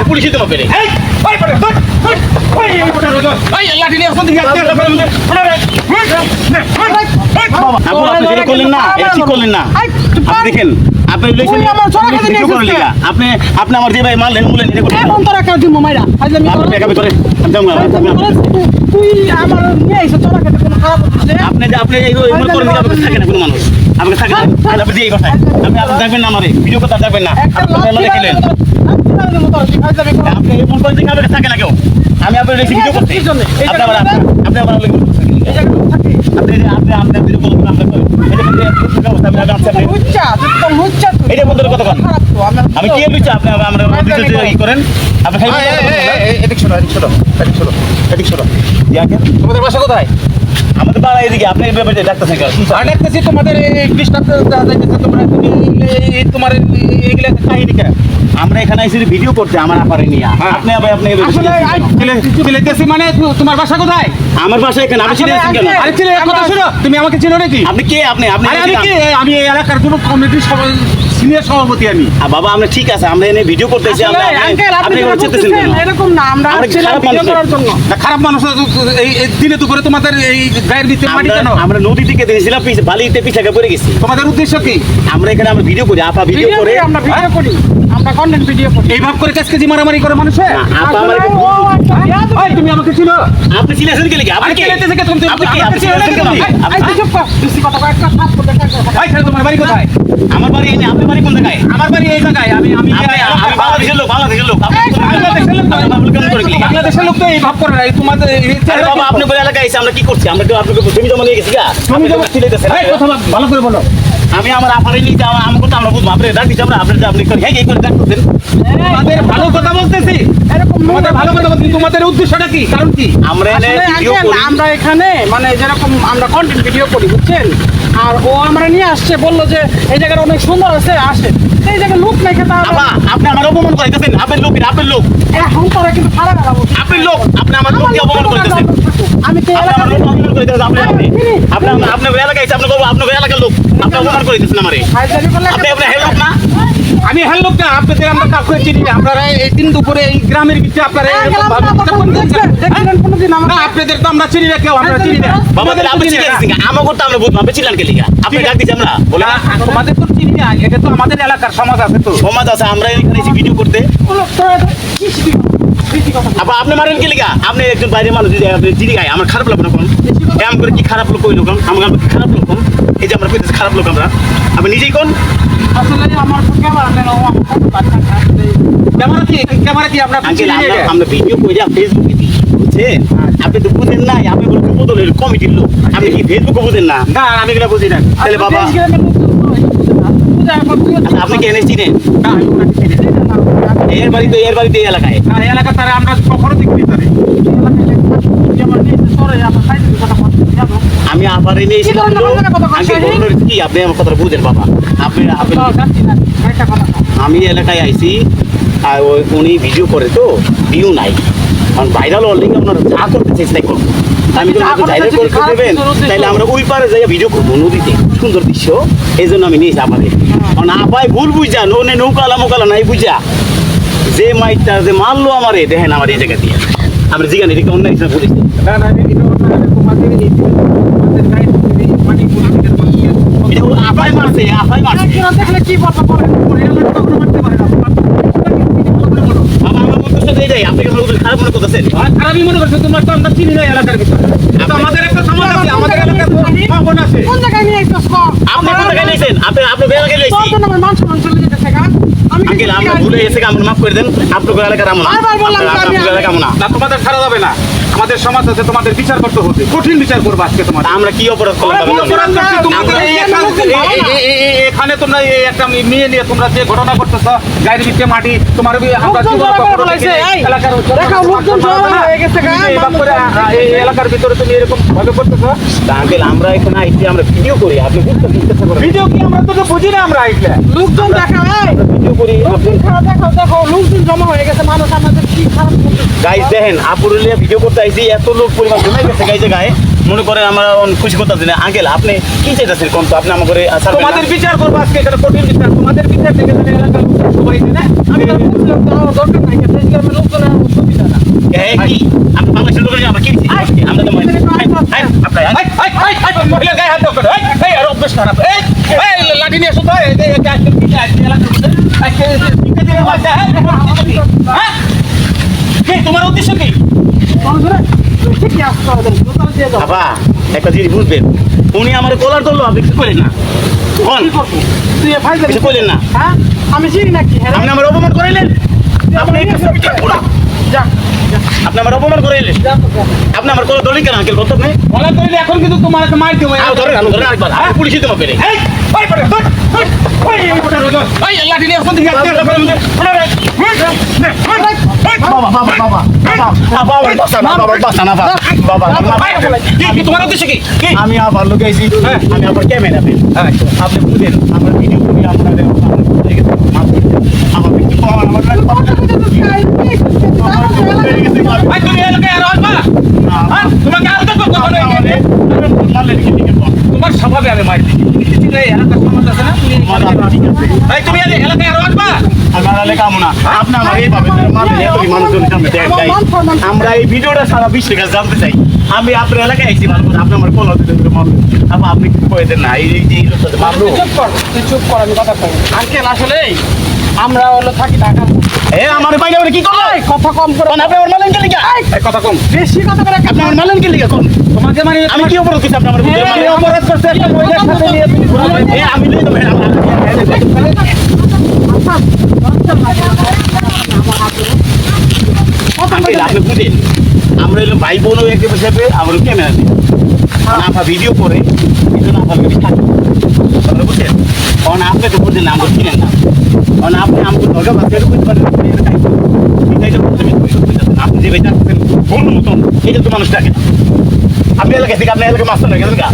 পুলিশই তো পেরে এই ওই পড়ে ওই ওই লাঠি নিয়ে আসুন দেখি আপনি যেটা করলেন না এটা ঠিক করলেন না আপনি দেখেন আপনি আপনি আমার যে ভাই মারলেন বলেন এটা করতে এখন তোরা কেউ দিমু মাইরা আজলামি করে তুই আমার নিয়ে এসে তোরা কেটে কোনো খারাপ হচ্ছে আপনি এই করে দিলে আপনি থাকে না কোনো মানুষ আমাকে থাকে না আপনি দিয়ে কথা আপনি দেখবেন না আমারে ভিডিও কথা দেখবেন না আপনি খেলেন আপনি এই ফোন করে দিকে আমাকে থাকে না কেউ আমি আপনার ভিডিও করতে আপনি আবার আপনি আবার এই জায়গা থাকে আপনি আপনি ভিডিও করতে আমি কি বলছি আপনি আমরা ই করেন আপনি তোমাদের বাসা কোথায় আমাদের বাড়া এদিকে আপনি ব্যাপারে ডাক্তার ডাক্তারছি তোমাদের ইংলিশ ডাক্তার তোমার এইগুলা কাহিনী কেন আমরা এখানে এসে ভিডিও করতে আমার আপারে নিয়ে আপনি আবার আপনি মানে তোমার বাসা কোথায় আমার বাসা এখানে আমি চিনি কেন আরে চিনি কথা শুনো তুমি আমাকে চিনো নাকি আপনি কে আপনি আপনি আমি কে আমি এই এলাকার কোন কমিটির সিনিয়র সভাপতি আমি বাবা আমরা ঠিক আছে আমরা এনে ভিডিও করতেছি আমরা আপনি এরকম না আমরা ভিডিও করার জন্য খারাপ মানুষ এই দিনে দুপুরে তোমাদের এই গায়ের ভিতরে মাটি কেন আমরা নদী থেকে দিয়েছিলাম বালিতে পিছাকে পড়ে গেছি তোমাদের উদ্দেশ্য কি আমরা এখানে আমরা ভিডিও করি আপা ভিডিও করে আমরা ভিডিও করি আমরা কন্টেন্ট ভিডিও করি এই ভাব করে কেজি মারামারি করে মানুষ আপা আমার ওই তুমি আমাকে চিনো আপনি চিনেছেন কি লাগি আপনি কে লেতেছে কে তুমি আপনি কি আপনি চিনেছেন কি এই চুপ কর বেশি কথা কয় একটা ফাঁস করে দেখা ভাই খালি তোমার বাড়ি কোথায় আমার বাড়ি এই আপনার বাড়ি কোন জায়গায় আমার বাড়ি এই জায়গায় আমি বাংলাদেশের লোক বাংলাদেশের লোক বাংলাদেশের লোক তো এই ভাব করে নাই তোমাদের বাবা আপনি বলে এলাকায় এসে আমরা কি করছি আমরা কেউ আপনাকে জমি জমা নিয়ে গেছি গা জমি জমা চিনেছেন এই কথা ভালো করে বলো আমি আমার আপারে নিয়ে যাওয়া আমাকে তো আমরা বুঝবো আপনি ডাক দিচ্ছি আমরা আপনি আপনি হ্যাঁ এই করে ডাকতেছেন তোমাদের ভালো কথা বলতেছি এরকম তোমাদের ভালো কথা বলতেছি তোমাদের উদ্দেশ্যটা কি কারণ কি আমরা আমরা এখানে মানে যেরকম আমরা কন্টেন্ট ভিডিও করি বুঝছেন আর ও আমরা নিয়ে আসছে বললো যে এই জায়গাটা অনেক সুন্দর আছে আসে এই জায়গায় লোক নাই খেতে আপনি আমার অপমান করতেছেন আপনার লোক এখন তোরা কিন্তু খারাপ খারাপ আপনি লোক আপনি আমার লোককে অপমান করতেছেন আমি তো আপনার এলাকায় আপনি বলবো আপনার এলাকার লোক আপনি অপমান করে দিচ্ছেন আমারে আপনি আপনার হেল্প না আমি হেল্প না আপনাদের আমরা কাউকে চিনি না আপনারা এই দিন দুপুরে এই গ্রামের ভিতরে আপনারা আপনাদের তো আমরা চিনি না কেউ আমরা চিনি না আমাদের আপনি চিনি না আমাকে তো আমরা বুঝবো আপনি চিনলেন কে লিগা আপনি ডাক দিচ্ছি আমরা বলে আমাদের তো চিনি না এটা তো আমাদের এলাকার সমাজ আছে তো সমাজ আছে আমরা এখানে এসে ভিডিও করতে আবার আপনি মারেন কি লিগা আপনি একজন বাইরের মানুষ যদি আপনি চিনি গায় আমার খারাপ লাগবে না কোন এমন করে কি খারাপ লোক কইলো কোন আমার কি খারাপ লোক কোন এই যে আমরা কইতেছি খারাপ লোক আমরা আপনি নিজেই কোন আসলে আমার ক্যামেরা নেন ক্যামেরা কি আমরা ভিডিও কইরা ফেসবুকে দিই বুঝছেন আপনি তো বুঝেন না আপনি বলতে বদলের কমিটির লোক আপনি কি ফেসবুকে বুঝেন না না আমি এগুলা বুঝি না তাহলে বাবা আপনি কেন চিনেন এর বাড়িতে এই এলাকায় এই এলাকা তারা আমরা কখনো দেখি তারে আমি আবার এনে কি আপনি আমার কথা বুঝেন বাবা আপনি আমি এলাকায় আইছি আর ওই উনি ভিডিও করে তো ভিউ নাই কারণ ভাইরাল অলরেডি আপনারা যা করতে চেষ্টা করুন আমি তো ভাইরাল করতে দেবেন তাহলে আমরা ওই পারে যাই ভিডিও করবো নদীতে সুন্দর দৃশ্য এই জন্য আমি নিয়েছি আমাদের কারণ আপায় ভুল বুঝা নৌকালা মোকালা নাই বুঝা যে মাইকটা যে মারলো আমারে দেখেন আমার এই জায়গা দিয়ে আমরা জিগান এদিকে অন্য কিছু বলেছি আপাই মারছে দেখলে কি বলতে পারে খারাপ মনে করতেছেন খারাপই মনে করছেন তোমার তো আমরা চিনি না এলাকার ভিতরে আমাদের একটা সমাজ আছে আমাদের এলাকার ভবন আছে কোন জায়গায় নিয়ে আইছস আপনি কোন জায়গায় নিয়েছেন আপনি বের গেলে আইছি তো আমার মান সম্মান চলে যেতেছে গা আমি আঙ্কেল আমরা ভুলে এসে আমরা মাফ করে দেন আপনাদের এলাকার আমনা আপনাদের এলাকার আমনা না তোমাদের ছাড়া যাবে না আমাদের সমাজ আছে তোমাদের বিচার করতে হবে কঠিন বিচার করব আজকে তোমাদের আমরা কি অপরাধ করলাম অপরাধ করছি তোমাদের এখানে তোমরা এই একটা মেয়ে নিয়ে তোমরা যে ঘটনা করতেছ গায়ের ভিতরে মাটি তোমার আমরা এলাকার দেখো লোকজন জমা হয়ে গেছে গা এই এলাকার ভিতরে তুমি এরকম ভাবে করতেছো আঙ্কেল আমরা এখানে আইছি আমরা ভিডিও করি আপনি বুঝতে ভিডিও কি আমরা তো বুঝি না আমরা আইছি লোকজন দেখা ভিডিও করি দেখো লোকজন জমা হয়ে গেছে মানুষ আমাদের কি খারাপ গাইস দেখেন আপুরুলিয়া ভিডিও করতে আইছি এত লোক পরিমাণ জমে গেছে গাইছে গায়ে মনে করেন আমরা খুশি করতেছি না আঙ্কেল আপনি কি চাইতেছেন কোন তো আপনি আমাকে তোমাদের বিচার করবো আজকে এটা কঠিন বিচার তোমাদের বিচার থেকে এলাকার সবাই না আমি দরকার নাই উদ্দেশ্য কি? ঠিকই আসতে হবে জুতা দিয়ে দাও বাবা একটা জিনিস বুঝবেন, উনি আমার কলার ধরলো, আপনি কিছু করেন না। কোন কি করবো? তুই এ ভাই কিছু কইলেন না, হ্যাঁ আমি চিনি নাকি হ্যাঁ আপনি আমার অপমান করাইলেন, আপনি যা আপনি আমার অপমান করাইলেন, যা তো যা। আপনি আমার কলার ধরলেন কেন আঙ্কেল? কত আপনি বলা কইলে এখন কিন্তু তোমার একটা মার দেবো। ধরেন আরেকবার, আর পুলিশই তো পেরে এই ওই পড়ে ধর ধর ওই ওটা রোজ ওই লাঠি নিয়ে আসুন দেখি আজকে বাবা বাবা বাবা বাবা বাসা না বাবা বাসা না বাবা কি তোমার উদ্দেশ্য কি? কি আমি আবার লুকাইছি, আমি আবার ক্যামেরা পেন আপনি বুঝলেন আমার ভিডিও করি আপনাদের আমার একটু পাওয়া আমার ভাই তুমি এলাকায় আর আসবা? হ্যাঁ তোমাকে আর দেখো কখনো তোমার স্বভাবে আমি মার দিই। এই এলাকার সমাজ আছে না তুমি ভাই তুমি এলাকায় আর আসবা? আপনি আমার এইভাবে মানুষজনের সামনে দেখ যাই, আমরা এই ভিডিওটা সারা বিশ্বের কাছে জানতে চাই। আমি আপনার এলাকায় আইছি ভালো করে, আপনি আমার কল হতে মারলেন, তারপর আপনি কিছু কয়ে দেন না, এই যে এই লোকটা মারলো। তুই চুপ কর আমি কথা কই আঙ্কেল আসলে আমরা হলো থাকি ঢাকা আমার বাইরে কি করলো? কথা কম করে আপনি আমার মালেন কে লিখা? কথা কম। বেশি কথা করে আপনি আমার মালেন কে লিখা? কোন তোমাকে মানে আমি কি অপরাধ করছি? আপনি আমার মানে অপরাধ করছে একটা মহিলার সাথে নিয়ে তুমি আমি লই দেবো আপনি বুঝেন, আমরা এলাম ভাই বোন একে হিসাবে আমার ক্যামেরা নেই, নাফা ভিডিও করে কিন্তু নাফার কাছে থাকি, বুঝছেন? কারণ আপনি তো বুঝলেন আমরা চিনেন না, কারণ আপনি আমাকে ধর্গা বাচ্চা বুঝতে পারেন আপনি যে বেটা বলুন মতন এটা তো মানুষ ডাকে না। আপনি এলাকা থেকে আপনার এলাকায় মাস্টার না গেলেন গা,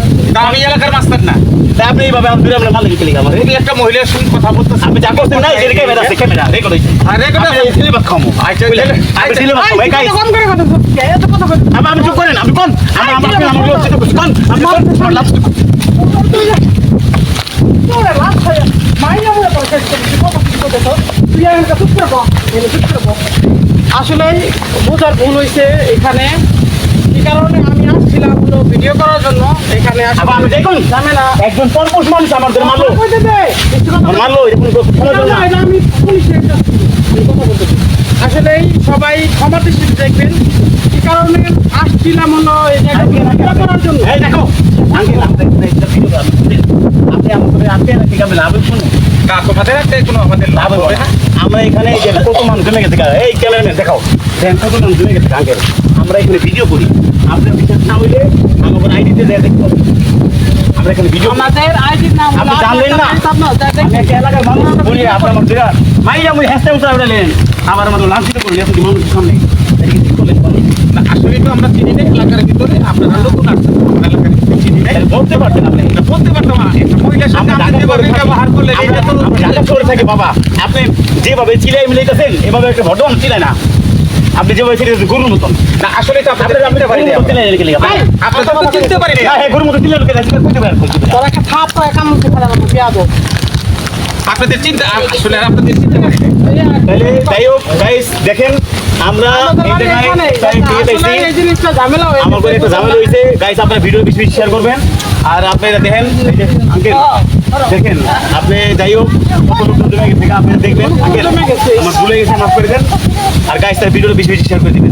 আমি এলাকার মাস্টার না। তাই আপনি এইভাবে আমাদের আমরা মালিক কে লিখা আমার তুমি একটা মহিলার সঙ্গে কথা বলতেছ। আপনি যা করছেন না এর ক্যামেরা আছে, ক্যামেরা রেকর্ড হইছে। আর রেকর্ড সিলেবাস খামো আচ্ছা আপনি সিলেবাস খামো এই কম করে কথা বলছিস এত কথা বল আমি চুপ করেন, আপনি কোন আমি আমার লজ্জিত করছি কোন আপনি কোন আমার লাভ তোরে লাভ হয় মাইনা বলে তো শেষ করছিস কথা কি করতে তো তুই আর একটা চুপ করে বল এনে চুপ করে বল আসলে বোঝার ভুল হইছে এখানে এই কারণে আমি আসছিলাম হলো ভিডিও করার জন্য এখানে আবার আমি দেখুন ঝামেলা একজন পরপুরুষ মানুষ আমাদের মারলো, কইতে দে বেশি কথা বল। মারলো এরকম কোনো না, না, আমি পুলিশের কাছে কথা বলতে চাই। আসলেই সবাই ক্ষমা দৃষ্টিতে দেখবেন এই কারণে আসছিলাম হলো এই জায়গায় ভিডিও করার জন্য এই দেখো আঙ্কেল আপনি একটা ভিডিও আপনি আমাদের আপনি না ঠিক আছে লাভ শুনুন না তোমাদের একটা কোনো আমাদের লাভ হবে না। আমরা এখানে এই যে কত মানুষ জমে গেছে এই ক্যামেরাম্যান দেখাও দেখেন কত মানুষ জমে গেছে আঙ্কেল, আমরা এখানে ভিডিও করি, আপনার বিশ্বাস না হইলে আমাদের আইডিতে দেয়া দেখতে হবে, আমরা এখানে ভিডিও আমাদের আইডির নাম হলো আপনি জানলেন না? আমি একটা এলাকার মানুষ বলি আপনার মধ্যে মাইয়া আমি হ্যাশটে উঠে উঠলেন আমার আমাদের লাঞ্ছিত করুন এখন মানুষের সামনে না, আসলে তো আমরা চিনি না এলাকার ভিতরে আপনারা নতুন আসছেন এলাকার ভিতরে চিনি না। বলতে পারতেন আপনি এটা বলতে পারতাম না একটা মহিলার সাথে আমরা আপনি ঢাকা যেভাবে শহরে ব্যবহার করলে থাকি, এটা তো আমরা ঢাকা শহরে থাকি বাবা, আপনি যেভাবে চিলাই মিলাইতেছেন এভাবে একটা ভদ্রমান চিলাই না, আপনি যেভাবে চিলাইতেছেন গরুর মতন না আসলে তো আপনাদের চিনতে পারি না। আপনাদের তো চিনতে পারি না। গরুর মতো চিলাই লোকের করতে পারেন তোরা একটা থাপ তো একান মুখে ফেলা যাবে পেঁয়াজ আপনাদের চিন্তা আসলে আর আপনাদের চিনতে পারি না। তাহলে যাই হোক গাইস দেখেন আমরা এই জিনিসটা ঝামেলা হয়ে আমার করে একটা ঝামেলা হয়েছে গাইস, আপনারা ভিডিও বেশি বেশি শেয়ার করবেন আর আপনারা দেখেন এই যে আঙ্কেল দেখেন আপনি যাই হোক কত লোকজন জমে গেছে আপনি দেখবেন আঙ্কেল আমার ভুলে গেছে মাফ করে দেন আর গাইস তার ভিডিও বেশি বেশি শেয়ার করে দিবেন।